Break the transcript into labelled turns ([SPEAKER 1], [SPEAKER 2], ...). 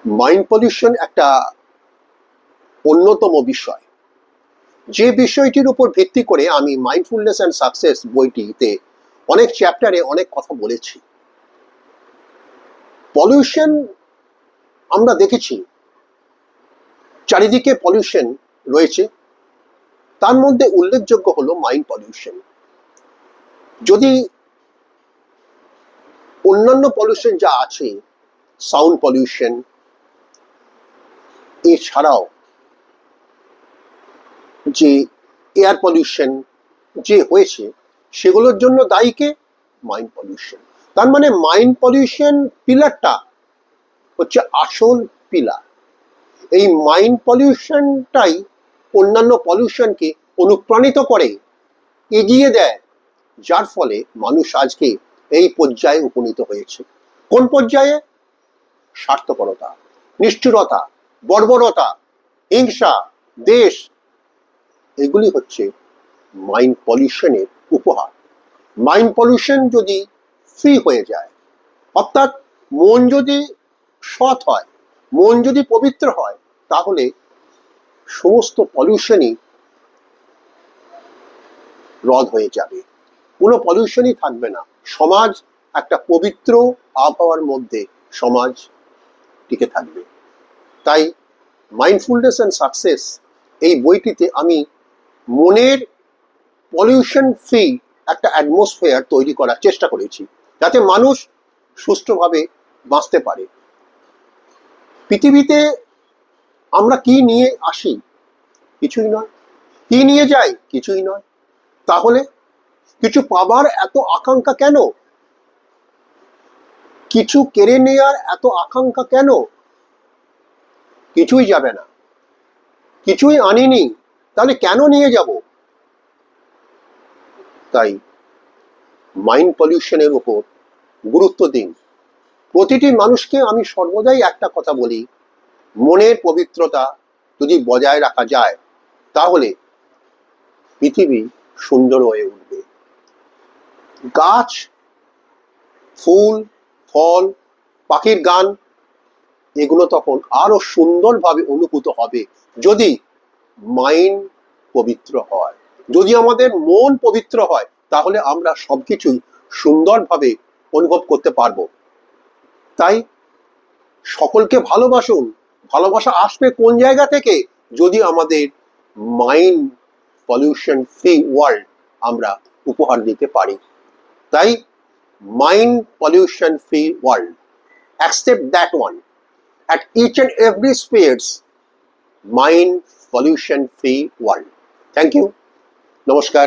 [SPEAKER 1] Mind pollution একটা অন্যতম বিষয়, যে বিষয়টির উপর ভিত্তি করে আমি মাইন্ডফুলনেস অ্যান্ড সাকসেস বইটিতে অনেক চ্যাপ্টারে অনেক কথা বলেছি। পলিউশন আমরা দেখেছি, চারিদিকে পলিউশন রয়েছে, তার মধ্যে উল্লেখযোগ্য হলো মাইন্ড পলিউশন। যদি অন্যান্য পলিউশন যা আছে, সাউন্ড পলিউশন, এছাড়াও যে এয়ার পলিউশন যে হয়েছে, সেগুলোর জন্য দায়ী কে? Mind pollution. তার মানে মাইন্ড পলিউশন পিলারটা হচ্ছে আসল পিলার। এই মাইন্ড পলিউশনটাই অন্যান্য পলিউশনকে অনুপ্রাণিত করে, এগিয়ে দেয়, যার ফলে মানুষ আজকে এই পর্যায়ে উপনীত হয়েছে। কোন পর্যায়ে? স্বার্থপরতা, নিষ্ঠুরতা, বর্বরতা, হিংসা, দেশ, এগুলি হচ্ছে মাইন্ড পলিউশনের উপহার। মাইন্ড পলিউশন যদি ফ্রি হয়ে যায়, অর্থাৎ মন যদি সৎ হয়, মন যদি পবিত্র হয়, তাহলে সমস্ত পলিউশনই রদ হয়ে যাবে, কোনো পলিউশনই থাকবে না। সমাজ একটা পবিত্র আবহাওয়ার মধ্যে সমাজ টিকে থাকবে। তাই মাইন্ডফুলনেস অ্যান্ড সাকসেস এই বইটিতে আমি মনের পলিউশন ফ্রি একটা অ্যাটমসফিয়ার তৈরি করার চেষ্টা করেছি, যাতে মানুষ সুষ্ঠুভাবে বাঁচতে পারে। পৃথিবীতে আমরা কি নিয়ে আসি? কিছুই নয়। কি নিয়ে যাই? কিছুই নয়। তাহলে কিছু পাবার এত আকাঙ্ক্ষা কেন? কিছু কেড়ে নেওয়ার এত আকাঙ্ক্ষা কেন? কিছুই যাবে না, কিছুই আনিনি, তাহলে কেন নিয়ে যাব? তাই মাইন্ড পলিউশনের উপর গুরুত্ব দিন। প্রতিটি মানুষকে আমি সর্বদাই একটা কথা বলি, মনের পবিত্রতা যদি বজায় রাখা যায়, তাহলে পৃথিবী সুন্দর হয়ে উঠবে। গাছ, ফুল, ফল, পাখির গান, এগুলো তখন আরো সুন্দরভাবে অনুভূত হবে যদি মাইন্ড পবিত্র হয়। যদি আমাদের মন পবিত্র হয়, তাহলে আমরা সবকিছুই সুন্দরভাবে অনুভব করতে পারবো। তাই সকলকে ভালোবাসুন। ভালোবাসা আসবে কোন জায়গা থেকে? যদি আমাদের মাইন্ড পলিউশন ফ্রি ওয়ার্ল্ড আমরা উপহার দিতে পারি। তাই mind pollution free world, accept that one at each and every spheres, mind pollution free world. Thank you. নমস্কার।